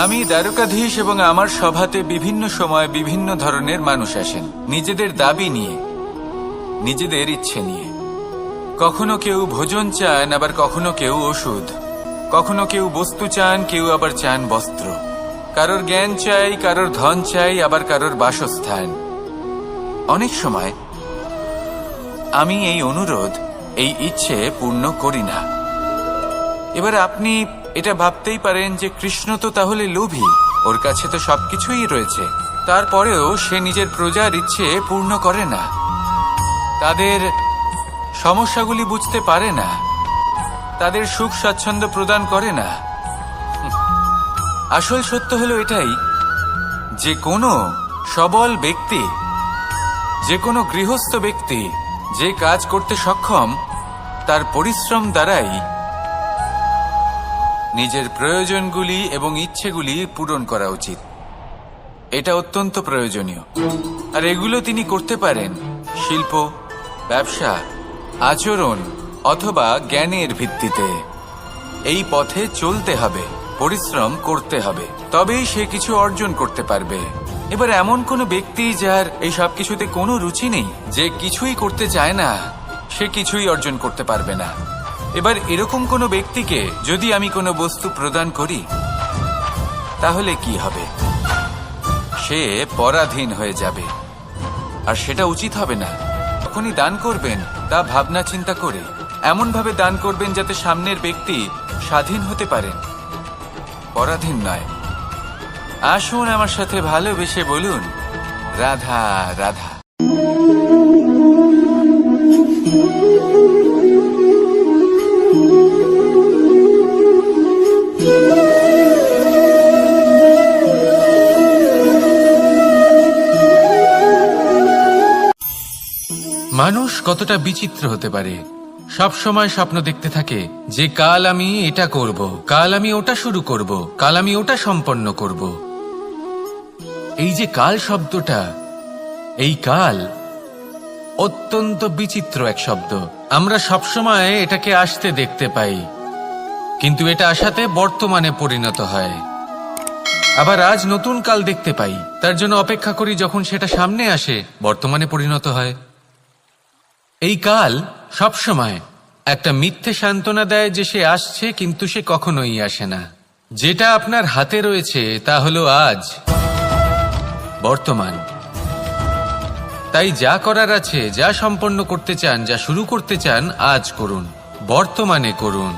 আমি দ্বারকাধীশ এবং আমার সভাতে বিভিন্ন সময় বিভিন্ন ধরনের মানুষ আসেন, নিজেদের দাবি নিয়ে, নিজেদের ইচ্ছে নিয়ে। কখনো কেউ ভোজন চান, আবার কখনো কেউ ওষুধ, কখনো কেউ বস্তু চান, কেউ আবার চান বস্ত্র। কারোর জ্ঞান চাই, কারোর ধন চাই, আবার কারোর বাসস্থান। অনেক সময় আমি এই অনুরোধ, এই ইচ্ছে পূর্ণ করি না। এবার আপনি এটা ভাবতেই পারেন যে কৃষ্ণ তো তাহলে লোভী, ওর কাছে তো সবকিছুই রয়েছে, তারপরেও সে নিজের প্রজার ইচ্ছে পূর্ণ করে না, তাদের সমস্যাগুলি বুঝতে পারে না, তাদের সুখ স্বাচ্ছন্দ্য প্রদান করে না। আসল সত্য হলো এটাই যে কোনো সবল ব্যক্তি, যে কোনো গৃহস্থ ব্যক্তি যে কাজ করতে সক্ষম, তার পরিশ্রম দ্বারাই নিজের প্রয়োজনগুলি এবং ইচ্ছেগুলি পূরণ করা উচিত। এটা অত্যন্ত প্রয়োজনীয়। আর এগুলো তিনি করতে পারেন শিল্প, ব্যবসা, আচরণ অথবা জ্ঞানের ভিত্তিতে। এই পথে চলতে হবে, পরিশ্রম করতে হবে, তবেই সে কিছু অর্জন করতে পারবে। এবার এমন কোনো ব্যক্তি যার এই সব কিছুতে কোনো রুচি নেই, যে কিছুই করতে চায় না, সে কিছুই অর্জন করতে পারবে না। এবার এরকম কোনো ব্যক্তিকে যদি আমি কোনো বস্তু প্রদান করি, তাহলে কি হবে? সে পরাধীন হয়ে যাবে, আর সেটা উচিত হবে না। যখনই দান করবেন তা ভাবনা চিন্তা করে এমন ভাবে দান করবেন যাতে সামনের ব্যক্তি স্বাধীন হতে পারেন, পরাধীন নয়। আসুন আমার সাথে ভালোবেসে বলুন, রাধা রাধা। মানুষ কতটা বিচিত্র হতে পারে। সব সময় স্বপ্ন দেখতে থাকে যে কাল আমি এটা করব, কাল আমি ওটা শুরু করব, কাল আমি ওটা সম্পন্ন করব। এই যে কাল শব্দটা, এই কাল অত্যন্ত বিচিত্র এক শব্দ। আমরা সবসময় এটাকে আসতে দেখতে পাই, কিন্তু এটা আসাতে বর্তমানে পরিণত হয়। আবার আজ নতুন কাল দেখতে পাই, তার জন্য অপেক্ষা করি, যখন সেটা সামনে আসে বর্তমানে পরিণত হয়। এই কাল সবসময় একটা মিথ্যে সান্ত্বনা দেয় যে সে আসছে, কিন্তু সে কখনোই আসে না। যেটা আপনার হাতে রয়েছে তা হলো আজ, বর্তমান। তাই যা করার আছে, যা সম্পন্ন করতে চান, যা শুরু করতে চান, আজ করুন, বর্তমানে করুন।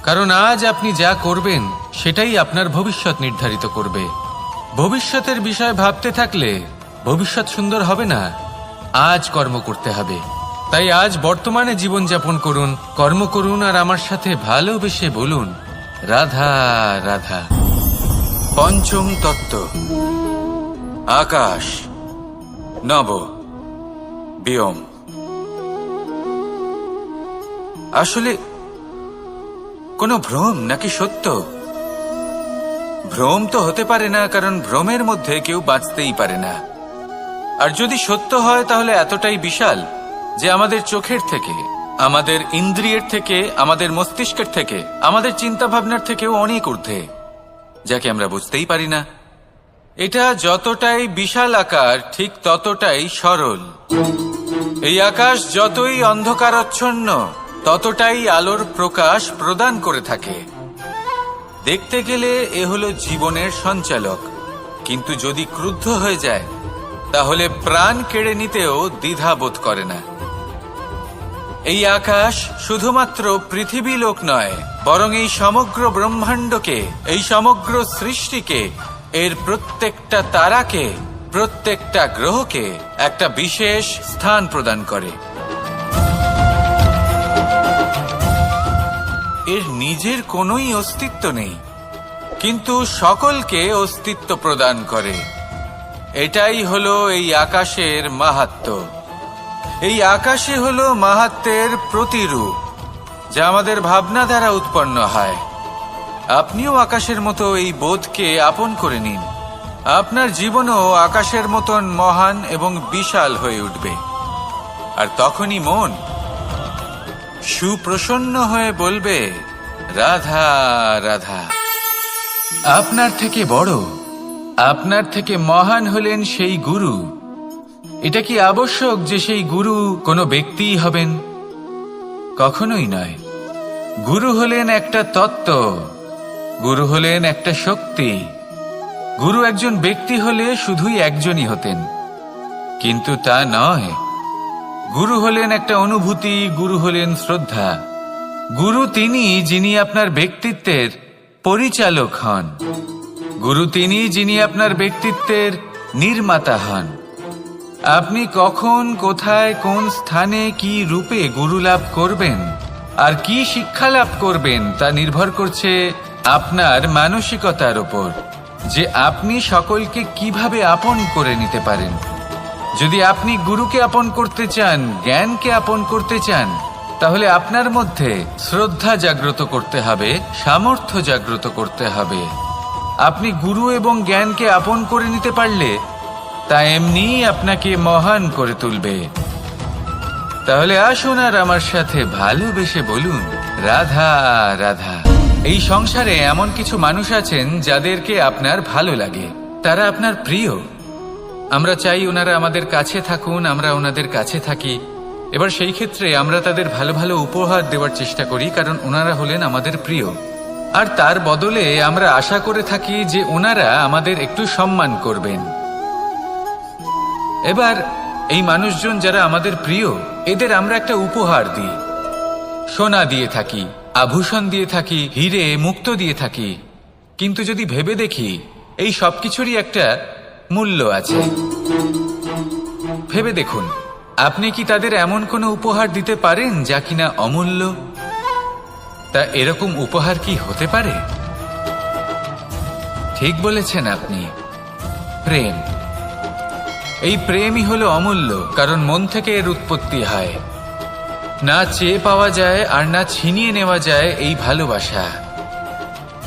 কারণ আজ আপনি যা করবেন সেটাই আপনার ভবিষ্যৎ নির্ধারিত করবে। ভবিষ্যতের বিষয় ভাবতে থাকলে ভবিষ্যৎ সুন্দর হবে না। আজ কর্ম করতে হবে। তাই আজ বর্তমানে জীবনযাপন করুন, কর্ম করুন, আর আমার সাথে ভালোবেসে বলুন, রাধা রাধা। পঞ্চম তত্ত্ব, আকাশ, নব, ব্যোম। আসলে কোনো ভ্রম নাকি সত্য? ভ্রম তো হতে পারে না, কারণ ভ্রমের মধ্যে কেউ বাঁচতেই পারে না। আর যদি সত্য হয় তাহলে এতটাই বিশাল যে আমাদের চোখের থেকে, আমাদের ইন্দ্রিয়ের থেকে, আমাদের মস্তিষ্কের থেকে, আমাদের চিন্তা ভাবনার থেকেও অনেক ঊর্ধ্বে, যাকে আমরা বুঝতেই পারি না। এটা যতটাই বিশাল আকার, ঠিক ততটাই সরল। এই আকাশ যতই অন্ধকারাচ্ছন্ন, ততটাই আলোর প্রকাশ প্রদান করে থাকে। দেখতে গেলে এ হলো জীবনের সঞ্চালক, কিন্তু যদি ক্রুদ্ধ হয়ে যায় তাহলে প্রাণ কেড়ে নিতেও দ্বিধা বোধ করে না। এই আকাশ শুধুমাত্র পৃথিবী লোক নয়, বরং এই সমগ্র ব্রহ্মাণ্ডকে, এই সমগ্র সৃষ্টিকে, এর প্রত্যেকটা তারাকে, প্রত্যেকটা গ্রহকে একটা বিশেষ স্থান প্রদান করে। এর নিজের কোনোই অস্তিত্ব নেই, কিন্তু সকলকে অস্তিত্ব প্রদান করে। এটাই হলো এই আকাশের মাহাত্ম্য। এই আকাশে হলো মাহাত্ম্যের প্রতিরূপ, যা আমাদের ভাবনা দ্বারা উৎপন্ন হয়। আপনিও আকাশের মতো এই বোধকে আপন করে নিন। আপনার জীবনও আকাশের মতন মহান এবং বিশাল হয়ে উঠবে। আর তখনই মন সুপ্রসন্ন হয়ে বলবে, রাধা রাধা। আপনার থেকে বড়, আপনার থেকে মহান হলেন সেই গুরু। এটা কি আবশ্যক যে সেই গুরু কোনো ব্যক্তিই হবেন? কখনোই নয়। গুরু হলেন একটা তত্ত্ব, গুরু হলেন একটা শক্তি। গুরু একজন ব্যক্তি হলে শুধুই একজনই হতেন, কিন্তু তা নয়। গুরু হলেন একটা অনুভূতি, গুরু হলেন শ্রদ্ধা। গুরু তিনি যিনি আপনার ব্যক্তিত্বের পরিচালক হন। গুরু তিনি যিনি আপনার ব্যক্তিত্বের নির্মাতা হন। আপনি কখন, কোথায়, কোন স্থানে, কি রূপে গুরু লাভ করবেন আর কি শিক্ষা লাভ করবেন তা নির্ভর করছে আপনার মানসিকতার উপর, যে আপনি সকলকে কিভাবে আপন করে নিতে পারেন। যদি আপনি গুরুকে আপন করতে চান, জ্ঞানকে আপন করতে চান, তাহলে আপনার মধ্যে শ্রদ্ধা জাগ্রত করতে হবে, সামর্থ্য জাগ্রত করতে হবে। আপনি গুরু এবং জ্ঞানকে আপন করে নিতে পারলে তা এমনিই আপনাকে মহান করে তুলবে। তাহলে আসুন আর আমার সাথে ভালোবেসে বলুন, রাধা রাধা। এই সংসারে এমন কিছু মানুষ আছেন যাদেরকে আপনার ভালো লাগে, তারা আপনার প্রিয়। আমরা চাই ওনারা আমাদের কাছে থাকুন, আমরা ওনাদের কাছে থাকি। এবার সেই ক্ষেত্রে আমরা তাদের ভালো ভালো উপহার দেওয়ার চেষ্টা করি, কারণ ওনারা হলেন আমাদের প্রিয়। আর তার বদলে আমরা আশা করে থাকি যে ওনারা আমাদের একটু সম্মান করবেন। এবার এই মানুষজন যারা আমাদের প্রিয়, এদের আমরা একটা উপহার দিই। সোনা দিয়ে থাকি, আভূষণ দিয়ে থাকি, হিরে মুক্ত দিয়ে থাকি। কিন্তু যদি ভেবে দেখি, এই সবকিছুরই একটা মূল্য আছে। ভেবে দেখুন, আপনি কি তাদের এমন কোনো উপহার দিতে পারেন যা কিনা অমূল্য? তা এরকম উপহার কি হতে পারে? ঠিক বলেছেন আপনি, প্রেম। এই প্রেমই হলো অমূল্য, কারণ মন থেকে এর উৎপত্তি হয়। না চেয়ে পাওয়া যায় আর না ছিনিয়ে নেওয়া যায় এই ভালোবাসা।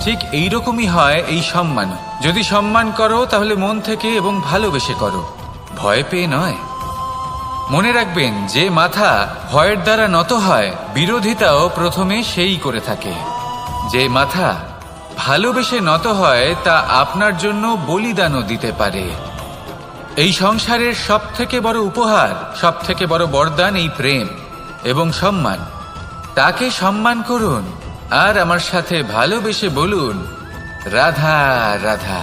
ঠিক এইরকমই হয় এই সম্মান। যদি সম্মান করো তাহলে মন থেকে এবং ভালোবেসে করো, ভয় পেয়ে নয়। মনে রাখবেন, যে মাথা ভয়ের দ্বারা নত হয়, বিরোধিতাও প্রথমে সেই করে থাকে। যে মাথা ভালোবেসে নত হয়, তা আপনার জন্য বলিদানও দিতে পারে। এই সংসারের সব থেকে বড় উপহার, সব থেকে বড় বরদান এই প্রেম এবং সম্মান। তাকে সম্মান করুন আর আমার সাথে ভালোবেসে বলুন, রাধা রাধা।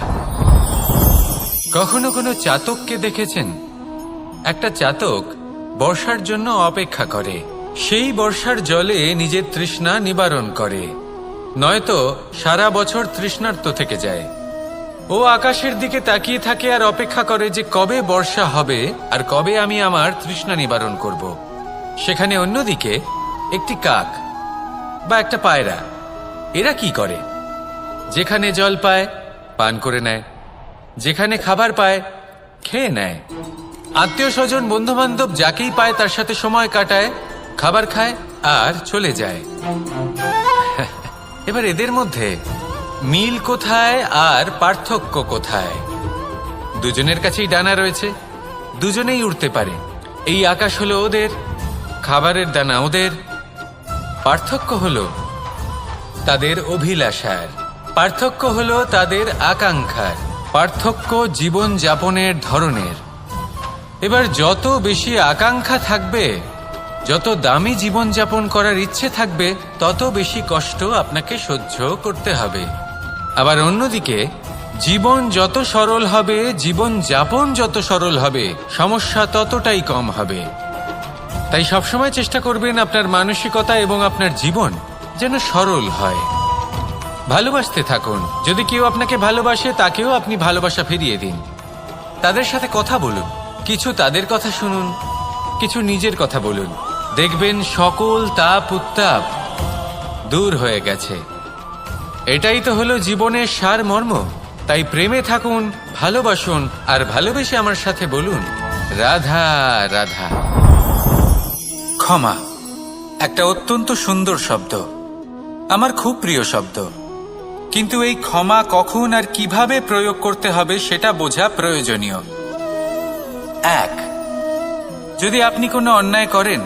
কখনো কোনো চাতককে দেখেছেন? একটা চাতক বর্ষার জন্য অপেক্ষা করে। সেই বর্ষার জলে নিজের তৃষ্ণা নিবারণ করে, নয়তো সারা বছর তৃষ্ণার্ত থেকে যায়। ও আকাশের দিকে তাকিয়ে থাকে আর অপেক্ষা করে যে কবে বর্ষা হবে আর কবে আমি আমার তৃষ্ণা নিবারণ করব। সেখানে অন্যদিকে একটি কাক বা একটা পায়রা, এরা কি করে? যেখানে জল পায় পান করে নেয়, যেখানে খাবার পায় খেয়ে নেয়, আত্মীয় স্বজন বন্ধু বান্ধব যাকেই পায় তার সাথে সময় কাটায়, খাবার খায় আর চলে যায়। এবার এদের মধ্যে মিল কোথায় আর পার্থক্য কোথায়? দুজনের কাছেই ডানা রয়েছে, দুজনেই উড়তে পারে। এই আকাশ হলো ওদের, খাবারের দানা ওদের। পার্থক্য হলো তাদের অভিলাষার, পার্থক্য হলো তাদের আকাঙ্ক্ষার, পার্থক্য জীবন যাপনের ধরনের। এবার যত বেশি আকাঙ্ক্ষা থাকবে, যত দামি জীবন যাপন করার ইচ্ছে থাকবে, তত বেশি কষ্ট আপনাকে সহ্য করতে হবে। আবার অন্যদিকে জীবন যত সরল হবে, জীবন যাপন যত সরল হবে, সমস্যা ততটাই কম হবে। তাই সবসময় চেষ্টা করবেন আপনার মানসিকতা এবং আপনার জীবন যেন সরল হয়। ভালোবাসতে থাকুন। যদি কেউ আপনাকে ভালোবাসে, তাকেও আপনি ভালোবাসা ফিরিয়ে দিন। তাদের সাথে কথা বলুন, কিছু তাদের কথা শুনুন, কিছু নিজের কথা বলুন। দেখবেন সকল তাপ উত্তাপ দূর হয়ে গেছে। এটাই তো হলো জীবনের সারমর্ম। তাই প্রেমে থাকুন, ভালোবাসুন, আর ভালোবেসে আমার সাথে বলুন, রাধা রাধা। ক্ষমা একটা অত্যন্ত সুন্দর শব্দ, আমার খুব প্রিয় শব্দ। কিন্তু এই ক্ষমা কখন আর কিভাবে প্রয়োগ করতে হবে সেটা বোঝা প্রয়োজনীয়। এক, যদি আপনি কোনো অন্যায় করেন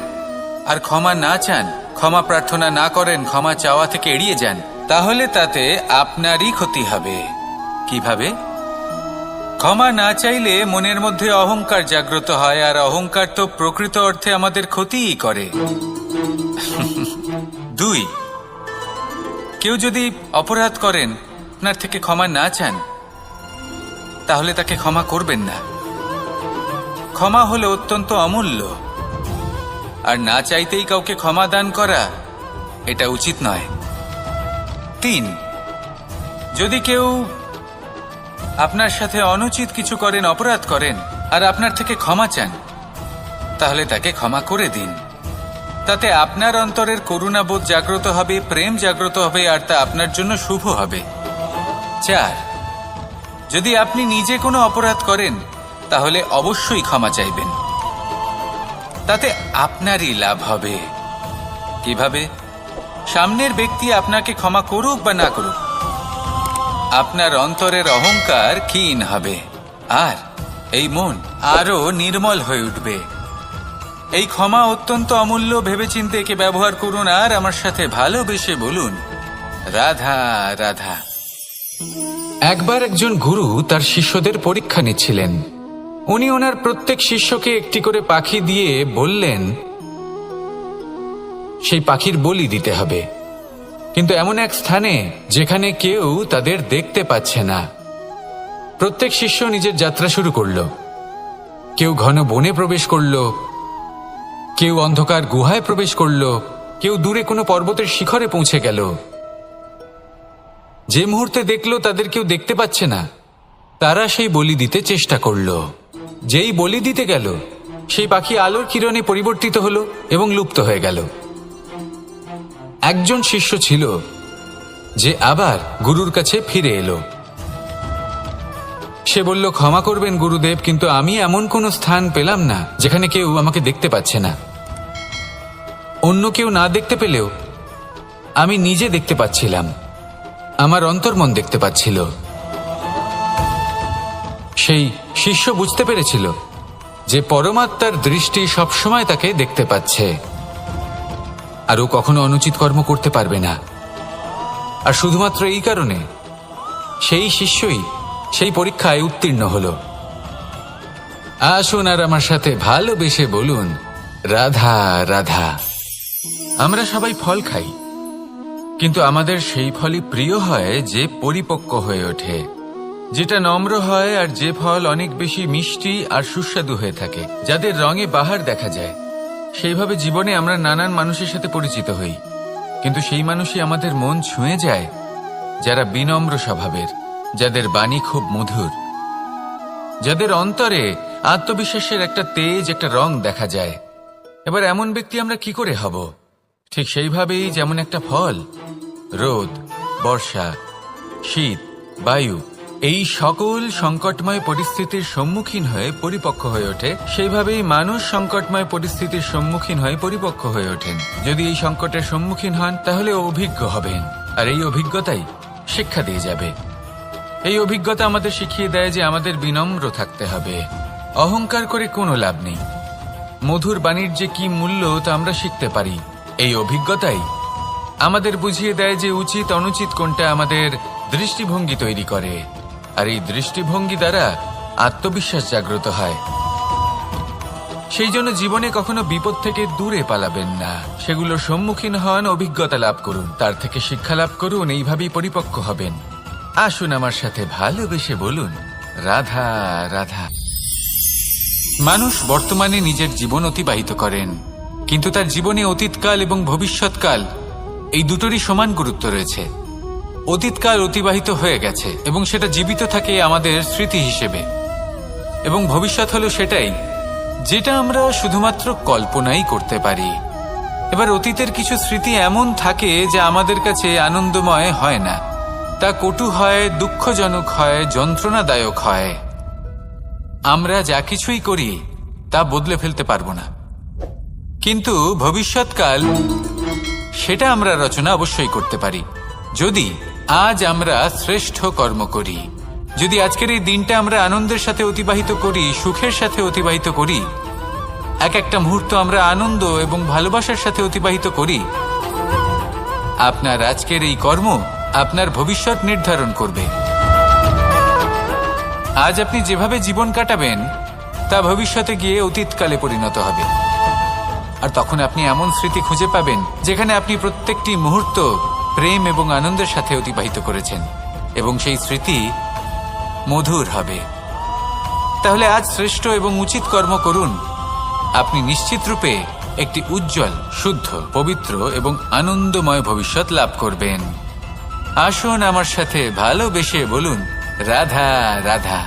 আর ক্ষমা না চান, ক্ষমা প্রার্থনা না করেন, ক্ষমা চাওয়া থেকে এড়িয়ে যান, তাহলে তাতে আপনারই ক্ষতি হবে। কিভাবে? ক্ষমা না চাইলে মনের মধ্যে অহংকার জাগ্রত হয়, আর অহংকার তো প্রকৃত অর্থে আমাদের ক্ষতিই করে। 2, কেউ যদি অপরাধ করেন, আপনার থেকে ক্ষমা না চান, তাহলে তাকে ক্ষমা করবেন না। ক্ষমা হলো অত্যন্ত অমূল্য, আর না চাইতেই কাউকে ক্ষমা দান করা এটা উচিত নয়। 3, যদি কেউ আপনার সাথে অনুচিত কিছু করেন, অপরাধ করেন, আর আপনার থেকে ক্ষমা চান, তাহলে তাকে ক্ষমা করে দিন। তাতে আপনার অন্তরের করুণাবোধ জাগ্রত হবে, প্রেম জাগ্রত হবে, আর তা আপনার জন্য শুভ হবে। 4, যদি আপনি নিজে কোনো অপরাধ করেন, তাহলে অবশ্যই ক্ষমা চাইবেন। তাতে আপনারই লাভ হবে। কিভাবে? সামনের ব্যক্তি আপনাকে ক্ষমা করুক বা না করুক, আপনার অন্তরের অহংকার ক্ষীণ হবে, আর এই মন আরো নির্মল হয়ে উঠবে। এই ক্ষমা অত্যন্ত অমূল্য, ভেবেচিন্তে একে ব্যবহার করুন, আর আমার সাথে ভালোবেসে বলুন, রাধা রাধা। একবার একজন গুরু তার শিষ্যদের পরীক্ষা নিচ্ছিলেন। উনি ওনার প্রত্যেক শিষ্যকে একটি করে পাখি দিয়ে বললেন সেই পাখির বলি দিতে হবে, কিন্তু এমন এক স্থানে যেখানে কেউ তাদের দেখতে পাচ্ছে না। প্রত্যেক শিষ্য নিজের যাত্রা শুরু করল। কেউ ঘন বনে প্রবেশ করল, কেউ অন্ধকার গুহায় প্রবেশ করল, কেউ দূরে কোনো পর্বতের শিখরে পৌঁছে গেল। যে মুহূর্তে দেখলো তাদের কেউ দেখতে পাচ্ছে না, তারা সেই বলি দিতে চেষ্টা করল। যেই বলি দিতে গেল, সেই পাখি আলোর কিরণে পরিবর্তিত হলো এবং লুপ্ত হয়ে গেল। একজন শিষ্য ছিল যে আবার গুরুর কাছে ফিরে এলো। সে বলল, ক্ষমা করবেন গুরুদেব, কিন্তু আমি এমন কোনো স্থান পেলাম না যেখানে কেউ আমাকে দেখতে পাচ্ছে না। অন্য কেউ না দেখতে পেলেও আমি নিজে দেখতে পাচ্ছিলাম, আমার অন্তর্মন দেখতে পাচ্ছিল। সেই শিষ্য বুঝতে পেরেছিল যে পরমাত্মার দৃষ্টি সবসময় তাকে দেখতে পাচ্ছে, আর ও কখনো অনুচিত কর্ম করতে পারবে না। আর শুধুমাত্র এই কারণে সেই শিষ্যই সেই পরীক্ষায় উত্তীর্ণ হল। আসুন আর আমার সাথে ভালোবেসে বলুন, রাধা রাধা। আমরা সবাই ফল খাই, কিন্তু আমাদের সেই ফলই প্রিয় হয় যে পরিপক্ক হয়ে ওঠে, যেটা নম্র হয়, আর যে ফল অনেক বেশি মিষ্টি আর সুস্বাদু হয়ে থাকে, যাদের রঙে বাহার দেখা যায়। সেইভাবে জীবনে আমরা নানান মানুষের সাথে পরিচিত হই, কিন্তু সেই মানুষই আমাদের মন ছুঁয়ে যায় যারা বিনম্র স্বভাবের, যাদের বাণী খুব মধুর, যাদের অন্তরে আত্মবিশ্বাসের একটা তেজ, একটা রং দেখা যায়। এবার এমন ব্যক্তি আমরা কি করে হব? ঠিক সেইভাবেই যেমন একটা ফল রোদ, বর্ষা, শীত, বায়ু এই সকল সংকটময় পরিস্থিতির সম্মুখীন হয়ে পরিপক্ক হয়ে ওঠে, সেইভাবেই মানুষ সংকটময় পরিস্থিতির সম্মুখীন হয়ে পরিপক্ক হয়ে ওঠেন। যদি এই সংকটের সম্মুখীন হন, তাহলে অভিজ্ঞ হবেন, আর এই অভিজ্ঞতাই শিক্ষা দিয়ে যাবে। এই অভিজ্ঞতা আমাদের শিখিয়ে দেয় যে আমাদের বিনম্র থাকতে হবে। অহংকার করে কোনো লাভ নেই। মধুর বাণীর যে কি মূল্য তা আমরা শিখতে পারি। এই অভিজ্ঞতাই আমাদের বুঝিয়ে দেয় যে উচিত অনুচিত কোনটা, আমাদের দৃষ্টিভঙ্গি তৈরি করে, আর এই দৃষ্টিভঙ্গি দ্বারা আত্মবিশ্বাস জাগ্রত হয়। সেই জন্য জীবনে কখনো বিপদ থেকে দূরে পালাবেন না, সেগুলোর সম্মুখীন হন, অভিজ্ঞতা লাভ করুন, তার থেকে শিক্ষা লাভ করুন, এইভাবেই পরিপক্ক হবেন। আসুন আমার সাথে ভালোবেসে বলুন, রাধা রাধা। মানুষ বর্তমানে নিজের জীবন অতিবাহিত করেন, কিন্তু তার জীবনে অতীতকাল এবং ভবিষ্যৎকাল এই দুটোরই সমান গুরুত্ব রয়েছে। অতীতকাল অতিবাহিত হয়ে গেছে এবং সেটা জীবিত থাকে আমাদের স্মৃতি হিসেবে, এবং ভবিষ্যৎ হলো সেটাই যেটা আমরা শুধুমাত্র কল্পনাই করতে পারি। এবার অতীতের কিছু স্মৃতি এমন থাকে যা আমাদের কাছে আনন্দময় হয় না, তা কটু হয়, দুঃখজনক হয়, যন্ত্রণাদায়ক হয়। আমরা যা কিছুই করি তা বদলে ফেলতে পারবো না, কিন্তু ভবিষ্যৎকাল সেটা আমরা রচনা অবশ্যই করতে পারি, যদি আজ আমরা শ্রেষ্ঠ কর্ম করি। যদি আজকের এই দিনটা আমরা আনন্দের সাথে অতিবাহিত করি, সুখের সাথে অতিবাহিত করি, এক একটা মুহূর্ত আমরা আনন্দ এবং ভালোবাসার সাথে অতিবাহিত করি, আপনার আজকের এই কর্ম আপনার ভবিষ্যৎ নির্ধারণ করবে। আজ আপনি যেভাবে জীবন কাটাবেন তা ভবিষ্যতে গিয়ে অতীতকালে পরিণত হবে। আর তখন আপনি এমন স্মৃতি খুঁজে পাবেন যেখানে আপনি প্রত্যেকটি মুহূর্ত প্রেম এবং আনন্দের সাথে অতিবাহিত করেছেন, এবং সেই স্মৃতি মধুর হবে। তাহলে আজ শ্রেষ্ঠ এবং উচিত কর্ম করুন। আপনি নিশ্চিত রূপে একটি উজ্জ্বল, শুদ্ধ, পবিত্র এবং আনন্দময় ভবিষ্যৎ লাভ করবেন। আসুন আমার সাথে ভালোবেসে বলুন, রাধা রাধা।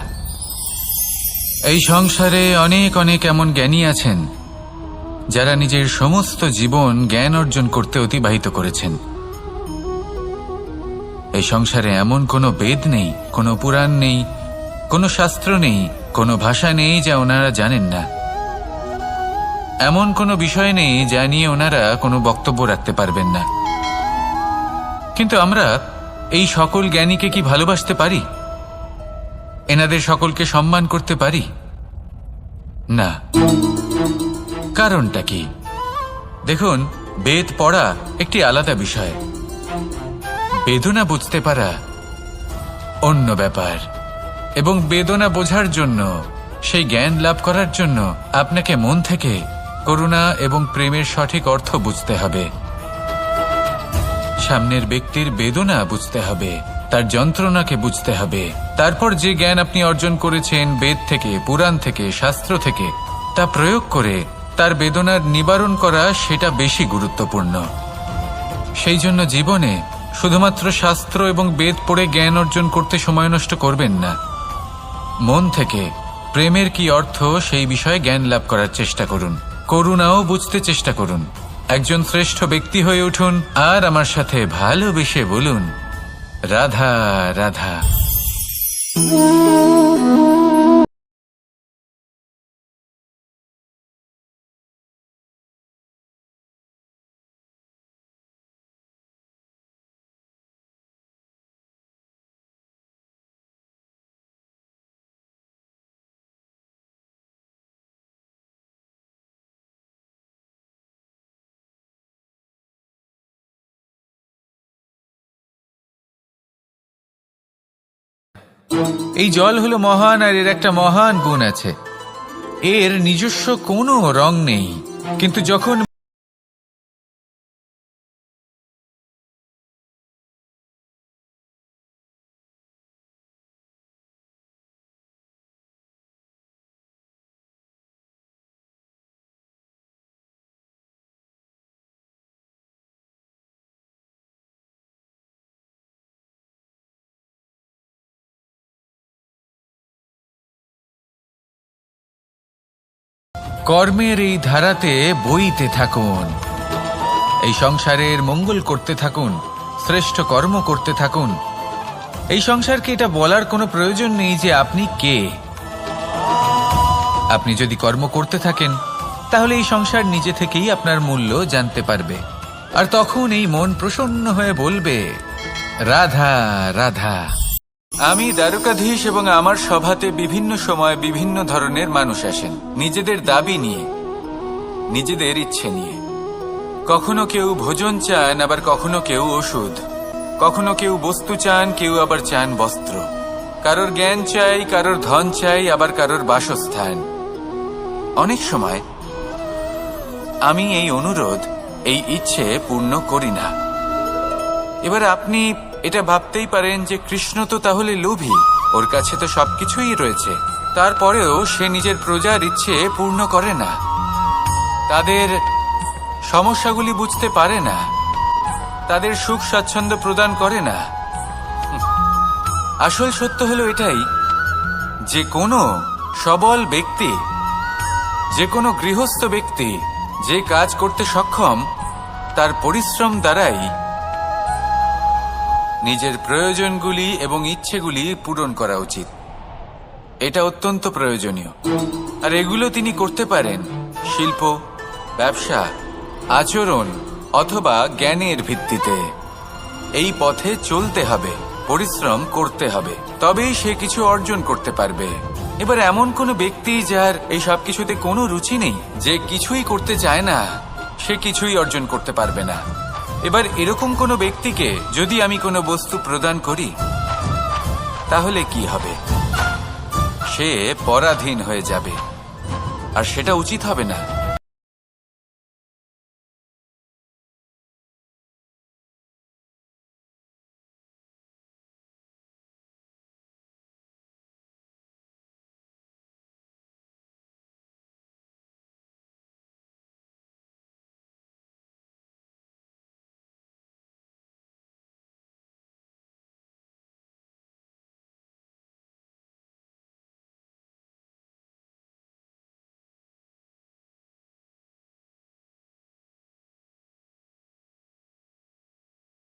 এই সংসারে অনেক অনেক এমন জ্ঞানী আছেন যারা নিজের সমস্ত জীবন জ্ঞান অর্জন করতে অতিবাহিত করেছেন। এই সংসারে এমন কোনো বেদ নেই, কোনো পুরাণ নেই, কোনো শাস্ত্র নেই, কোনো ভাষা নেই যা ওনারা জানেন না। এমন কোনো বিষয় নেই যা নিয়ে ওনারা কোনো বক্তব্য রাখতে পারবেন না। কিন্তু আমরা এই সকল জ্ঞানীকে কি ভালোবাসতে পারি? এনাদের সকলকে সম্মান করতে পারি না। কারণটা কি? দেখুন, বেদ পড়া একটি আলাদা বিষয়, বেদনা বুঝতে পারা অন্য ব্যাপার। এবং বেদনা বোঝার জন্য, সেই জ্ঞান লাভ করার জন্য আপনাকে মন থেকে করুণা এবং প্রেমের সঠিক অর্থ বুঝতে হবে। সামনের ব্যক্তির বেদনা বুঝতে হবে, তার যন্ত্রণাকে বুঝতে হবে। তারপর যে জ্ঞান আপনি অর্জন করেছেন বেদ থেকে, পুরাণ থেকে, শাস্ত্র থেকে, তা প্রয়োগ করে তার বেদনার নিবারণ করা, সেটা বেশি গুরুত্বপূর্ণ। সেই জন্য জীবনে শুধুমাত্র শাস্ত্র এবং বেদ পড়ে জ্ঞান অর্জন করতে সময় নষ্ট করবেন না। মন থেকে প্রেমের কি অর্থ সেই বিষয়ে জ্ঞান লাভ করার চেষ্টা করুন। করুণাও বুঝতে চেষ্টা করুন। একজন শ্রেষ্ঠ ব্যক্তি হয়ে উঠুন আর আমার সাথে ভালোবেসে বলুন, রাধা রাধা। এই জল হলো মহান, আর এর একটা মহান গুণ আছে, এর নিজস্ব কোনো রং নেই। কিন্তু যখন কর্মের এই ধারাতে বইতে থাকুন, এই সংসারের মঙ্গল করতে থাকুন, শ্রেষ্ঠ কর্ম করতে থাকুন। এই সংসারকে এটা বলার কোনো প্রয়োজন নেই যে আপনি কে। আপনি যদি কর্ম করতে থাকেন তাহলে এই সংসার নিজে থেকেই আপনার মূল্য জানতে পারবে। আর তখন এই মন প্রসন্ন হয়ে বলবে, রাধা রাধা। আমি দ্বারকাধীশ এবং আমার সভাতে বিভিন্ন সময় বিভিন্ন ধরনের মানুষ আসেন, নিজেদের দাবি নিয়ে, নিজেদের ইচ্ছে নিয়ে। কখনো কেউ ভোজন চান, আবার কখনো কেউ ওষুধ, কখনো কেউ বস্তু চান, কেউ আবার চান বস্ত্র। কারোর জ্ঞান চাই, কারোর ধন চাই, আবার কারোর বাসস্থান। অনেক সময় আমি এই অনুরোধ, এই ইচ্ছে পূর্ণ করি না। এবার আপনি এটা ভাবতেই পারেন যে কৃষ্ণ তো তাহলে লোভী, ওর কাছে তো সবকিছুই রয়েছে, তারপরেও সে নিজের প্রজার ইচ্ছে পূর্ণ করে না, তাদের সমস্যাগুলি বুঝতে পারে না, তাদের সুখ স্বাচ্ছন্দ্য প্রদান করে না। আসল সত্য হলো এটাই যে কোনো সবল ব্যক্তি, যে কোনো গৃহস্থ ব্যক্তি যে কাজ করতে সক্ষম, তার পরিশ্রম দ্বারাই নিজের প্রয়োজনগুলি এবং ইচ্ছেগুলি পূরণ করা উচিত। এটা অত্যন্ত প্রয়োজনীয়। আর এগুলো তিনি করতে পারেন শিল্প, ব্যবসা, আচরণ অথবা জ্ঞানের ভিত্তিতে। এই পথে চলতে হবে, পরিশ্রম করতে হবে, তবেই সে কিছু অর্জন করতে পারবে। এবার এমন কোনো ব্যক্তি যার এই সব কিছুতে কোনো রুচি নেই, যে কিছুই করতে চায় না, সে কিছুই অর্জন করতে পারবে না। এবার এরকম কোনো ব্যক্তিকে যদি আমি কোনো বস্তু প্রদান করি তাহলে কি হবে? সে পরাধীন হয়ে যাবে, আর সেটা উচিত হবে না।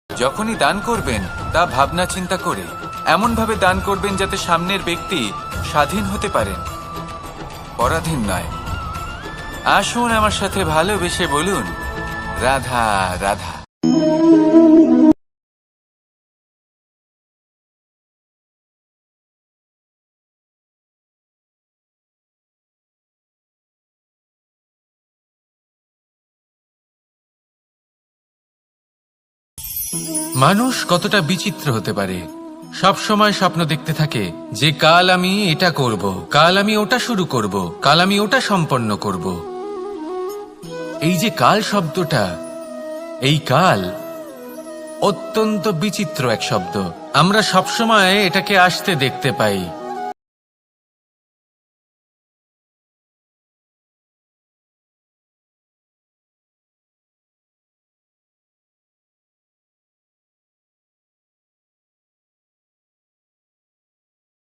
যখনই দান করবেন তা ভাবনা চিন্তা করে এমন ভাবে দান করবেন যাতে সামনের ব্যক্তি স্বাধীন হতে পারেন, পরাধীন নয়। আসুন আমার সাথে ভালোবেসে বলুন, রাধা রাধা। মানুষ কতটা বিচিত্র হতে পারে। সব সময় স্বপ্ন দেখতে থাকে যে কাল আমি এটা করব, কাল আমি ওটা শুরু করব, কাল আমি ওটা সম্পন্ন করব। এই যে কাল শব্দটা, এই কাল অত্যন্ত বিচিত্র এক শব্দ। আমরা সবসময় এটাকে আসতে দেখতে পাই।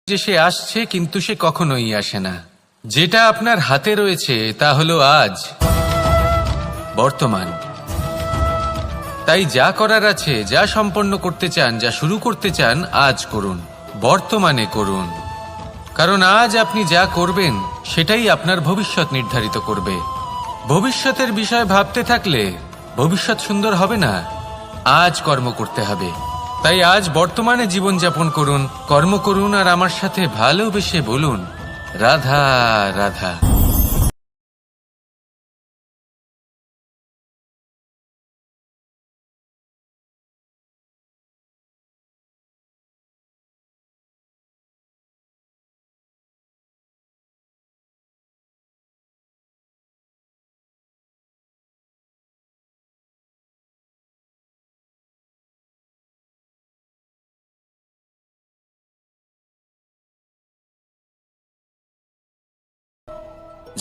যে সে আসছে, কিন্তু সে কখনোই আসে না। যেটা আপনার হাতে রয়েছে তা হলো আজ, বর্তমান। তাই যা করার আছে, যা সম্পন্ন করতে চান, যা শুরু করতে চান, আজ করুন, বর্তমানে করুন। কারণ আজ আপনি যা করবেন সেটাই আপনার ভবিষ্যৎ নির্ধারিত করবে। ভবিষ্যতের বিষয় ভাবতে থাকলে ভবিষ্যৎ সুন্দর হবে না। আজ কর্ম করতে হবে। তাই আজ বর্তমানে জীবনযাপন করুন, কর্ম করুন, আর আমার সাথে ভালোবেসে বলুন, রাধা রাধা।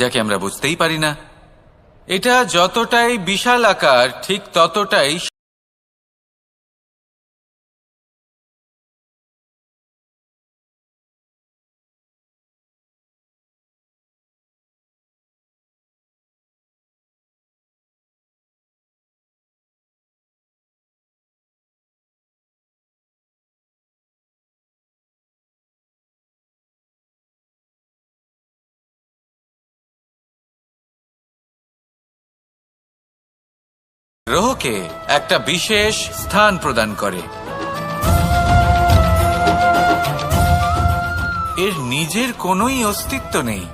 যাকে আমরা বুঝতেই পারি না। এটা যতটাই বিশাল আকার, ঠিক ততটাই গ্রহকে একটা বিশেষ স্থান প্রদান করে। এর নিজের কোনোই অস্তিত্ব নেই,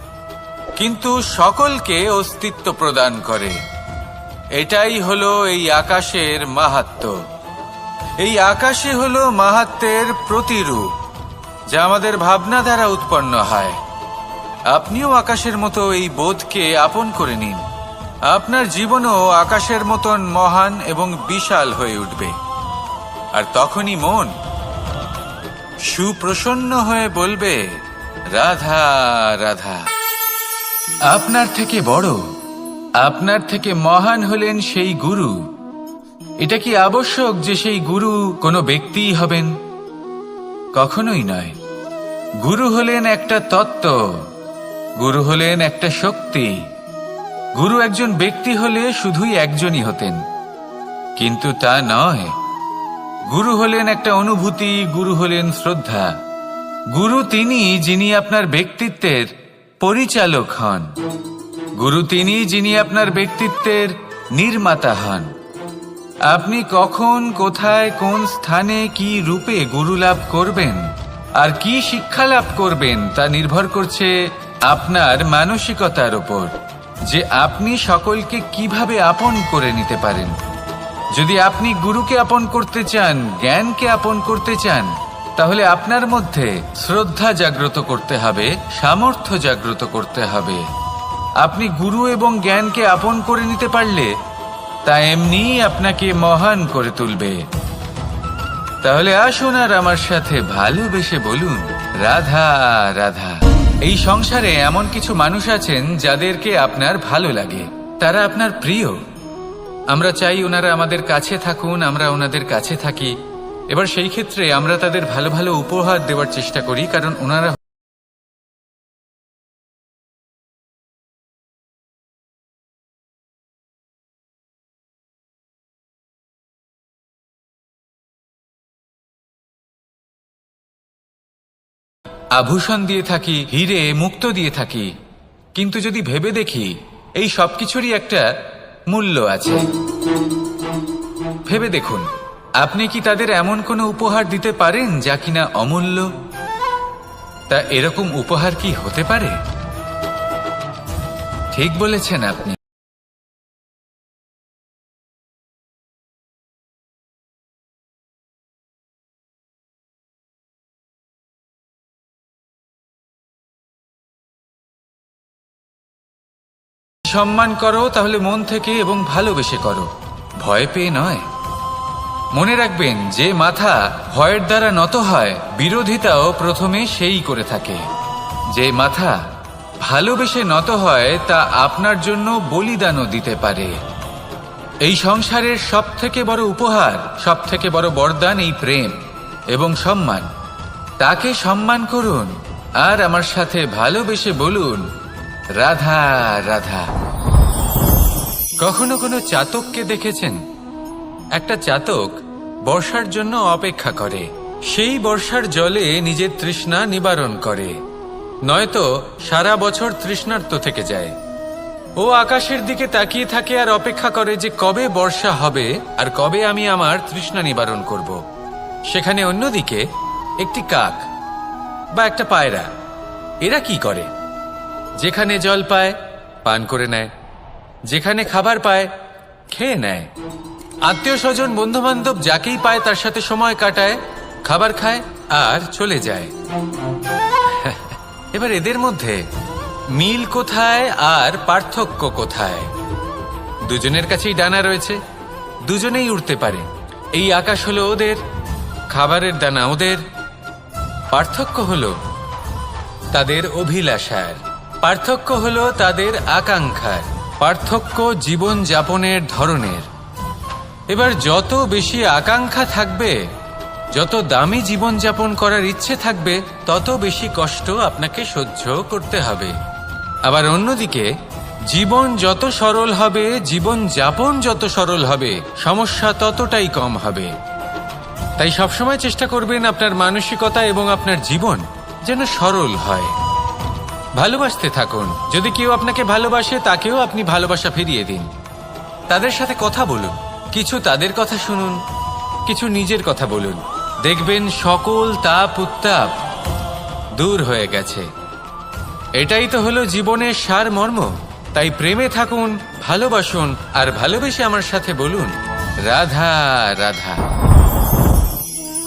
কিন্তু সকলকে অস্তিত্ব প্রদান করে। এটাই হলো এই আকাশের মাহাত্ম্য। এই আকাশে হলো মাহাত্ম্যের প্রতিরূপ, যা আমাদের ভাবনা দ্বারা উৎপন্ন হয়। আপনিও আকাশের মতো এই বোধকে আপন করে নিন। আপনার জীবনও আকাশের মতন মহান এবং বিশাল হয়ে উঠবে। আর তখনই মন সুপ্রসন্ন হয়ে বলবে, রাধা রাধা। আপনার থেকে বড়, আপনার থেকে মহান হলেন সেই গুরু। এটা কি আবশ্যক যে সেই গুরু কোনো ব্যক্তিই হবেন? কখনোই নয়। গুরু হলেন একটা তত্ত্ব, গুরু হলেন একটা শক্তি। গুরু একজন ব্যক্তি হলে শুধুই একজনই হতেন, কিন্তু তা নয়। গুরু হলেন একটা অনুভূতি, গুরু হলেন শ্রদ্ধা। গুরু তিনি যিনি আপনার ব্যক্তিত্বের পরিচালক হন। গুরু তিনি যিনি আপনার ব্যক্তিত্বের নির্মাতা হন। আপনি কখন, কোথায়, কোন স্থানে, কি রূপে গুরু লাভ করবেন আর কি শিক্ষা লাভ করবেন তা নির্ভর করছে আপনার মানসিকতার উপর, যে আপনি সকলকে কিভাবে আপন করে নিতে পারেন। যদি আপনি গুরুকে আপন করতে চান, জ্ঞানকে আপন করতে চান, তাহলে আপনার মধ্যে শ্রদ্ধা জাগ্রত করতে হবে, সামর্থ্য জাগ্রত করতে হবে। আপনি গুরু এবং জ্ঞানকে আপন করে নিতে পারলে তা এমনিই আপনাকে মহান করে তুলবে। তাহলে আসুন আর আমার সাথে ভালোবেসে বলুন, রাধা রাধা। এই সংসারে এমন কিছু মানুষ আছেন যাদেরকে আপনার ভালো লাগে, তারা আপনার প্রিয়। আমরা চাই ওনারা আমাদের কাছে থাকুন, আমরা ওনাদের কাছে থাকি। এবার সেই ক্ষেত্রে আমরা তাদের ভালো ভালো উপহার দেওয়ার চেষ্টা করি, কারণ ওনারা আভূষণ দিয়ে থাকি, হিরে মুক্ত দিয়ে থাকি। কিন্তু যদি ভেবে দেখি, এই সব কিছুরই একটা মূল্য আছে। ভেবে দেখুন, আপনি কি তাদের এমন কোনো উপহার দিতে পারেন যা কিনা অমূল্য? তা এরকম উপহার কি হতে পারে? ঠিক বলেছেন আপনি। সম্মান করো তাহলে মন থেকে এবং ভালোবেসে করো, ভয় পেয়ে নয়। মনে রাখবেন, যে মাথা ভয়ের দ্বারা নত হয়, বিরোধিতাও প্রথমে সেই করে থাকে। যে মাথা ভালোবেসে নত হয়, তা আপনার জন্য বলিদানও দিতে পারে। এই সংসারের সব থেকে বড় উপহার, সব থেকে বড় বরদান এই প্রেম এবং সম্মান। তাকে সম্মান করুন আর আমার সাথে ভালোবেসে বলুন, রাধা রাধা। কখনো কোনো চাতককে দেখেছেন? একটা চাতক বর্ষার জন্য অপেক্ষা করে, সেই বর্ষার জলে নিজের তৃষ্ণা নিবারণ করে, নয়তো সারা বছর তৃষ্ণার্ত থেকে যায়। ও আকাশের দিকে তাকিয়ে থাকে আর অপেক্ষা করে যে কবে বর্ষা হবে আর কবে আমি আমার তৃষ্ণা নিবারণ করব। সেখানে অন্যদিকে একটি কাক বা একটা পায়রা, এরা কি করে? যেখানে জল পায় পান করে নেয়, যেখানে খাবার পায় খেয়ে নেয়, আত্মীয় স্বজন বন্ধু বান্ধব যাকেই পায় তার সাথে সময় কাটায়, খাবার খায় আর চলে যায়। এবার এদের মধ্যে মিল কোথায় আর পার্থক্য কোথায়? দুজনের কাছেই ডানা রয়েছে, দুজনেই উড়তে পারে। এই আকাশ হলো ওদের, খাবারের দানা ওদের। পার্থক্য হলো তাদের অভিলাষার, পার্থক্য হলো তাদের আকাঙ্ক্ষার, পার্থক্য জীবন যাপনের ধরনের। এবার যত বেশি আকাঙ্ক্ষা থাকবে, যত দামি জীবন যাপন করার ইচ্ছে থাকবে, তত বেশি কষ্ট আপনাকে সহ্য করতে হবে। আবার অন্যদিকে জীবন যত সরল হবে, জীবন যাপন যত সরল হবে, সমস্যা ততটাই কম হবে। তাই সবসময় চেষ্টা করবেন আপনার মানসিকতা এবং আপনার জীবন যেন সরল হয়। ভালোবাসতে থাকুন। যদি কেউ আপনাকে ভালোবাসে, তাকেও আপনি ভালোবাসা ফিরিয়ে দিন। তাদের সাথে কথা বলুন, কিছু তাদের কথা শুনুন, কিছু নিজের কথা বলুন। দেখবেন সকল তাপ উত্তাপ দূর হয়ে গেছে। এটাই তো হলো জীবনের সারমর্ম। তাই প্রেমে থাকুন, ভালোবাসুন, আর ভালোবেসে আমার সাথে বলুন, রাধা রাধা।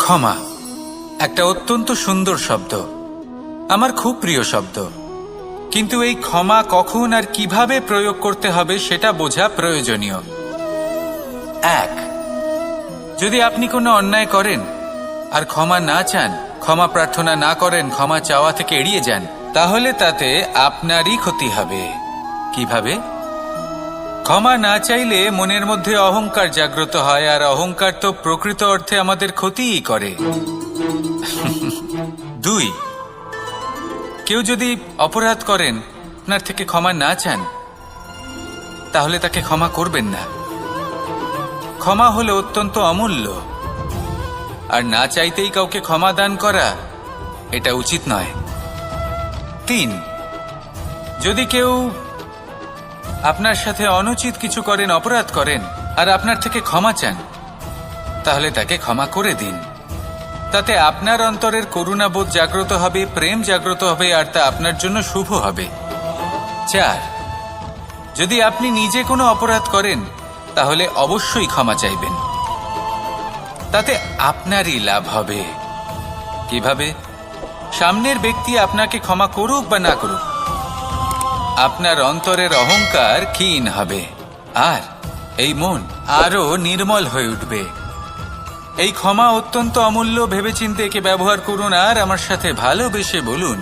ক্ষমা একটা অত্যন্ত সুন্দর শব্দ, আমার খুব প্রিয় শব্দ। কিন্তু এই ক্ষমা কখন আর কিভাবে প্রয়োগ করতে হবে সেটা বোঝা প্রয়োজনীয়। এক, যদি আপনি কোনো অন্যায় করেন আর ক্ষমা না চান, ক্ষমা প্রার্থনা না করেন, ক্ষমা চাওয়া থেকে এড়িয়ে যান, তাহলে তাতে আপনারই ক্ষতি হবে। কিভাবে? ক্ষমা না চাইলে মনের মধ্যে অহংকার জাগ্রত হয়, আর অহংকার তো প্রকৃত অর্থে আমাদের ক্ষতিই করে। দুই, কেউ যদি অপরাধ করেন, আপনার থেকে ক্ষমা না চান, তাহলে তাকে ক্ষমা করবেন না। ক্ষমা হলো অত্যন্ত অমূল্য, আর না চাইতেই কাউকে ক্ষমা দান করা এটা উচিত নয়। তিন, যদি কেউ আপনার সাথে অনুচিত কিছু করেন, অপরাধ করেন, আর আপনার থেকে ক্ষমা চান, তাহলে তাকে ক্ষমা করে দিন। তাতে আপনার অন্তরের করুণাবোধ জাগ্রত হবে, প্রেম জাগ্রত হবে, আর তা আপনার জন্য শুভ হবে। চার, যদি আপনি নিজে কোনো অপরাধ করেন, তাহলে অবশ্যই ক্ষমা চাইবেন, তাতে আপনারই লাভ হবে। কিভাবে? সামনের ব্যক্তি আপনাকে ক্ষমা করুক বা না করুক, আপনার অন্তরের অহংকার ক্ষীণ হবে আর এই মন আরো নির্মল হয়ে উঠবে। এই ক্ষমা অত্যন্ত অমূল্য, ভেবেচিন্তে একে ব্যবহার করুন আর আমার সাথে ভালোবেসে বলুন,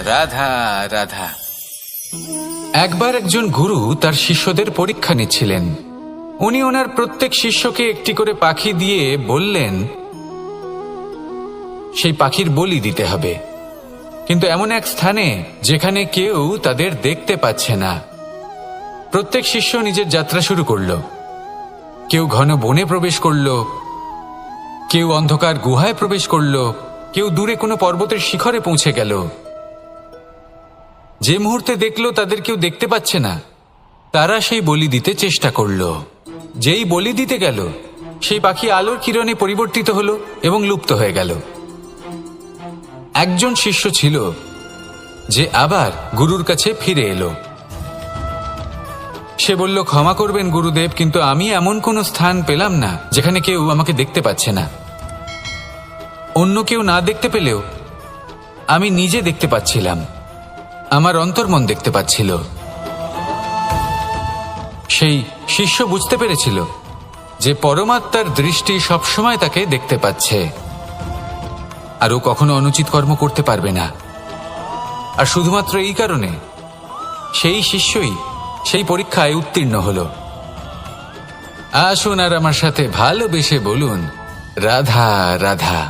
রাধা রাধা। একবার একজন গুরু তার শিষ্যদের পরীক্ষা নিচ্ছিলেন। উনি ওনার প্রত্যেক শিষ্যকে একটি করে পাখি দিয়ে বললেন সেই পাখির বলি দিতে হবে, কিন্তু এমন এক স্থানে যেখানে কেউ তাদের দেখতে পাচ্ছে না। প্রত্যেক শিষ্য নিজের যাত্রা শুরু করল। কেউ ঘন বনে প্রবেশ করল, কেউ অন্ধকার গুহায় প্রবেশ করল, কেউ দূরে কোনো পর্বতের শিখরে পৌঁছে গেল। যে মুহূর্তে দেখলো তাদের কেউ দেখতে পাচ্ছে না, তারা সেই বলি দিতে চেষ্টা করল। যেই বলি দিতে গেল, সেই পাখি আলোর কিরণে পরিবর্তিত হলো এবং লুপ্ত হয়ে গেল। একজন শিষ্য ছিল যে আবার গুরুর কাছে ফিরে এলো। সে বলল, ক্ষমা করবেন গুরুদেব, কিন্তু আমি এমন কোনো স্থান পেলাম না যেখানে কেউ আমাকে দেখতে পাচ্ছে না। অন্য কেউ না দেখতে পেলেও আমি নিজে দেখতে পাচ্ছিলাম, আমার অন্তর্মন দেখতে পাচ্ছিল। সেই শিষ্য বুঝতে পেরেছিল যে পরমাত্মার দৃষ্টি সবসময় তাকে দেখতে পাচ্ছে, আর ও কখনো অনুচিত কর্ম করতে পারবে না। আর শুধুমাত্র এই কারণে সেই শিষ্যই সেই পরীক্ষায় উত্তীর্ণ হল। আসুন আর আমার সাথে ভালোবেসে বলুন, রাধা রাধা।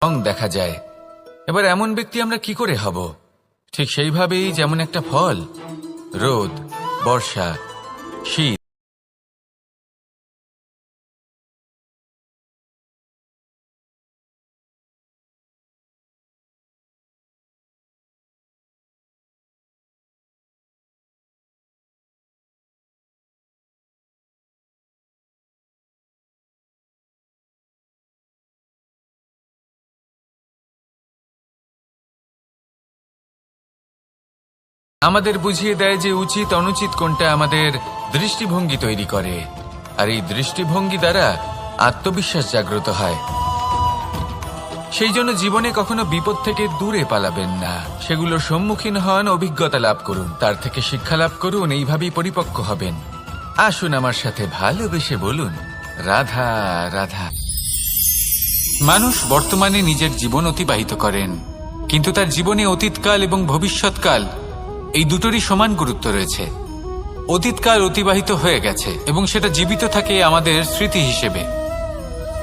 রং দেখা যায়। এবার এমন ব্যক্তি আমরা কি করে হব? ঠিক সেইভাবেই যেমন একটা ফল, রোদ, বর্ষা, শীত, আমাদের বুঝিয়ে দেয় যে উচিত অনুচিত কোনটা, আমাদের দৃষ্টিভঙ্গি তৈরি করে। আর এই দৃষ্টিভঙ্গি দ্বারা আত্মবিশ্বাস জাগ্রত হয়। সেই জন্য জীবনে কখনো বিপদ থেকে দূরে পালাবেন না, সেগুলোর সম্মুখীন হন, অভিজ্ঞতা লাভ করুন, তার থেকে শিক্ষা লাভ করুন, এইভাবেই পরিপক্ক হবেন। আসুন আমার সাথে ভালোবেসে বলুন, রাধা রাধা। মানুষ বর্তমানে নিজের জীবন অতিবাহিত করেন, কিন্তু তার জীবনে অতীতকাল এবং ভবিষ্যৎকাল এই দুটোরই সমান গুরুত্ব রয়েছে। অতীতকাল অতিবাহিত হয়ে গেছে এবং সেটা জীবিত থাকে আমাদের স্মৃতি হিসেবে,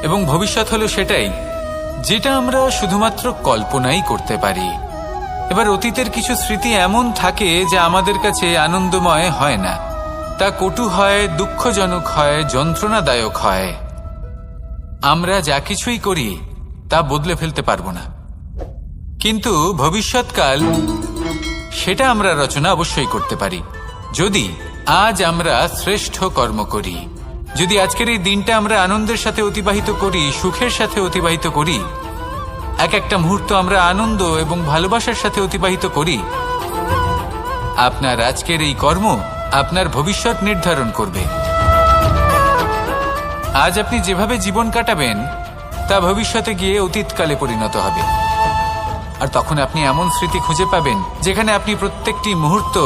এবং ভবিষ্যৎ হলো সেটাই যেটা আমরা শুধুমাত্র কল্পনাই করতে পারি। এবার অতীতের কিছু স্মৃতি এমন থাকে যা আমাদের কাছে আনন্দময় হয় না, তা কটু হয়, দুঃখজনক হয়, যন্ত্রণাদায়ক হয়। আমরা যা কিছুই করি তা বদলে ফেলতে পারবো না, কিন্তু ভবিষ্যৎকাল সেটা আমরা রচনা অবশ্যই করতে পারি, যদি আজ আমরা শ্রেষ্ঠ কর্ম করি। যদি আজকের এই দিনটা আমরা আনন্দের সাথে অতিবাহিত করি, সুখের সাথে অতিবাহিত করি, এক একটা মুহূর্ত আমরা আনন্দ এবং ভালোবাসার সাথে অতিবাহিত করি, আপনার আজকের এই কর্ম আপনার ভবিষ্যৎ নির্ধারণ করবে। আজ আপনি যেভাবে জীবন কাটাবেন তা ভবিষ্যতে গিয়ে অতীতকালে পরিণত হবে, আর তখন আপনি এমন স্মৃতি খুঁজে পাবেন যেখানে আপনি প্রত্যেকটি মুহূর্ত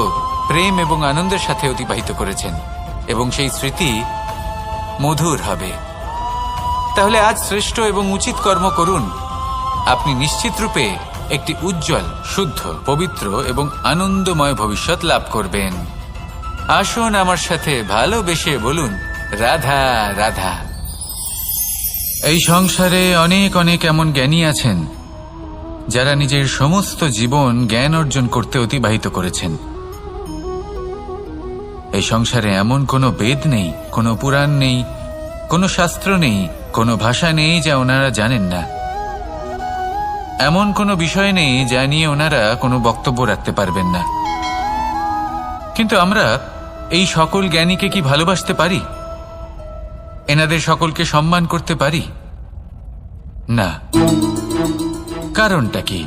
প্রেম এবং আনন্দের সাথে অতিবাহিত করেছেন, এবং সেই স্মৃতি মধুর হবে। তাহলে আজ শ্রেষ্ঠ এবং উচিত কর্ম করুন, আপনি নিশ্চিত রূপে একটি উজ্জ্বল, শুদ্ধ, পবিত্র এবং আনন্দময় ভবিষ্যৎ লাভ করবেন। আসুন আমার সাথে ভালোবেসে বলুন, রাধা রাধা। এই সংসারে অনেক অনেক এমন জ্ঞানী আছেন যারা নিজের সমস্ত জীবন জ্ঞান অর্জন করতে অতিবাহিত করেছেন। এই সংসারে এমন কোনো বেদ নেই, কোনো পুরাণ নেই, কোনো শাস্ত্র নেই, কোনো ভাষা নেই যা ওনারা জানেন না। এমন কোনো বিষয় নেই যা নিয়ে ওনারা কোনো বক্তব্য রাখতে পারবেন না। কিন্তু আমরা এই সকল জ্ঞানীকে কি ভালোবাসতে পারি? এনাদের সকলকে সম্মান করতে পারি না। কারণটা কি?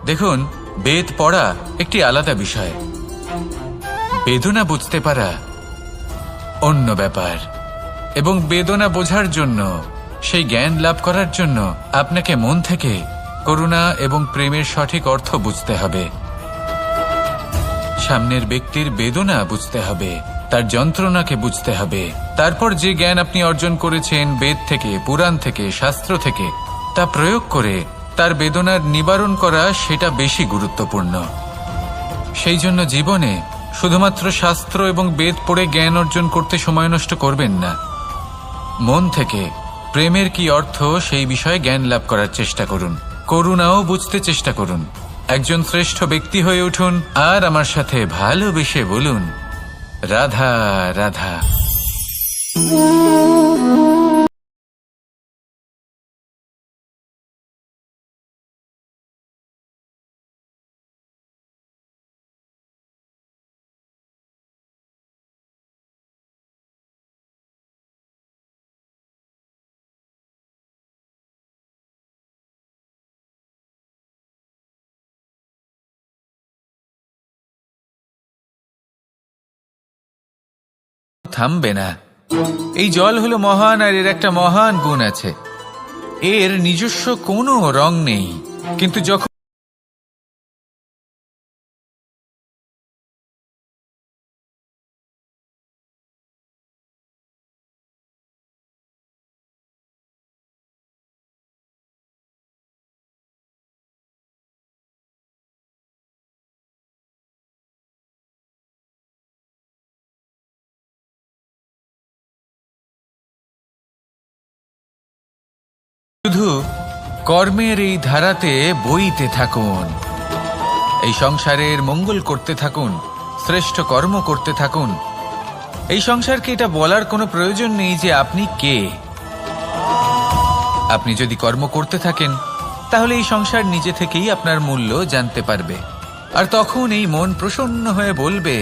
দেখুন, বেদ পড়া একটি আলাদা বিষয়, বেদনা বুঝতে পারা অন্য ব্যাপার। এবং বেদনা বোঝার জন্য, সেই জ্ঞান লাভ করার জন্য আপনাকে মন থেকে করুণা এবং প্রেমের সঠিক অর্থ বুঝতে হবে। সামনের ব্যক্তির বেদনা বুঝতে হবে, তার যন্ত্রণাকে বুঝতে হবে। তারপর যে জ্ঞান আপনি অর্জন করেছেন বেদ থেকে, পুরাণ থেকে, শাস্ত্র থেকে, তা প্রয়োগ করে তার বেদনার নিবারণ করা, সেটা বেশি গুরুত্বপূর্ণ। সেই জন্য জীবনে শুধুমাত্র শাস্ত্র এবং বেদ পড়ে জ্ঞান অর্জন করতে সময় নষ্ট করবেন না। মন থেকে প্রেমের কি অর্থ সেই বিষয়ে জ্ঞান লাভ করার চেষ্টা করুন। করুণাও বুঝতে চেষ্টা করুন। একজন শ্রেষ্ঠ ব্যক্তি হয়ে উঠুন আর আমার সাথে ভালোবেসে বলুন, রাধা রাধা। থামবে না। এই জল হলো মহান, আর এর একটা মহান গুণ আছে, এর নিজস্ব কোনো রং নেই। কিন্তু যখন শুধু কর্মের এই ধারাতে বইতে থাকুন, এই সংসারের মঙ্গল করতে থাকুন, শ্রেষ্ঠ কর্ম করতে থাকুন। এই সংসারকে এটা বলার কোনো প্রয়োজন নেই যে আপনি কে। আপনি যদি কর্ম করতে থাকেন তাহলে এই সংসার নিজে থেকেই আপনার মূল্য জানতে পারবে। আর তখন এই মন প্রসন্ন হয়ে বলবে,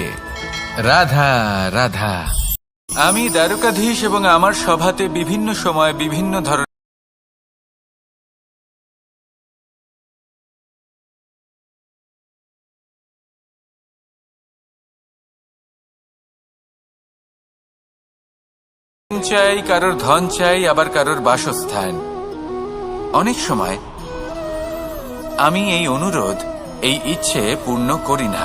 রাধা রাধা। আমি দ্বারকাধীশ এবং আমার সভাতে বিভিন্ন সময় বিভিন্ন ধরনের চাই, কারোর ধন চাই, আবার কারোর বাসস্থান। অনেক সময় আমি এই অনুরোধ, এই ইচ্ছে পূর্ণ করি না।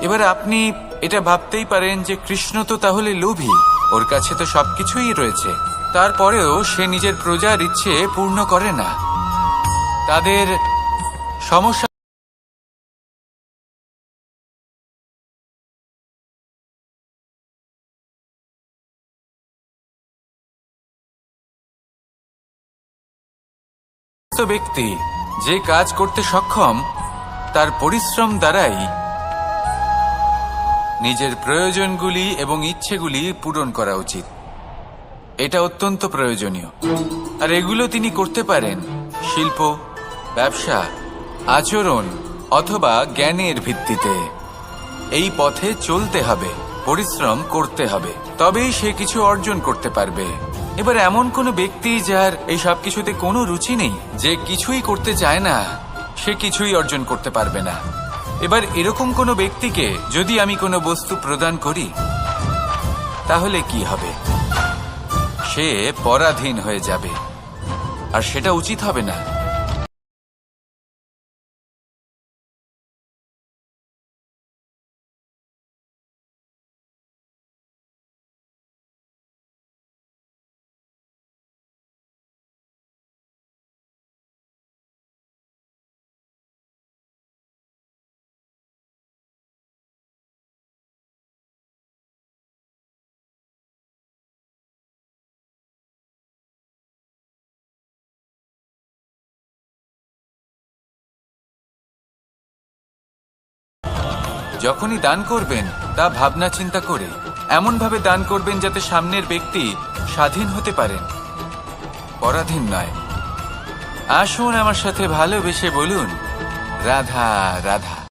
এবার আপনি এটা ভাবতেই পারেন যে কৃষ্ণ তো তাহলে লোভী, ওর কাছে তো সবকিছুই রয়েছে, তারপরেও সে নিজের প্রজার ইচ্ছে পূর্ণ করে না। তাদের সমস্যা ব্যক্তি যে কাজ করতে সক্ষম তার পরিশ্রম দ্বারাই নিজের প্রয়োজনগুলি এবং ইচ্ছেগুলি পূরণ করা উচিত। এটা অত্যন্ত প্রয়োজনীয়। আর এগুলো তিনি করতে পারেন শিল্প, ব্যবসা, আচরণ অথবা জ্ঞানের ভিত্তিতে। এই পথে চলতে হবে, পরিশ্রম করতে হবে, তবেই সে কিছু অর্জন করতে পারবে। এবার এমন কোনো ব্যক্তি যার এই সব কিছুতে কোনো রুচি নেই, যে কিছুই করতে চায় না, সে কিছুই অর্জন করতে পারবে না। এবার এরকম কোনো ব্যক্তিকে যদি আমি কোনো বস্তু প্রদান করি তাহলে কি হবে? সে পরাধীন হয়ে যাবে, আর সেটা উচিত হবে না। যখনই দান করবেন তা ভাবনা চিন্তা করে এমনভাবে দান করবেন যাতে সামনের ব্যক্তি স্বাধীন হতে পারেন, পরাধীন নয়। আসুন আমার সাথে ভালোবেসে বলুন রাধা রাধা।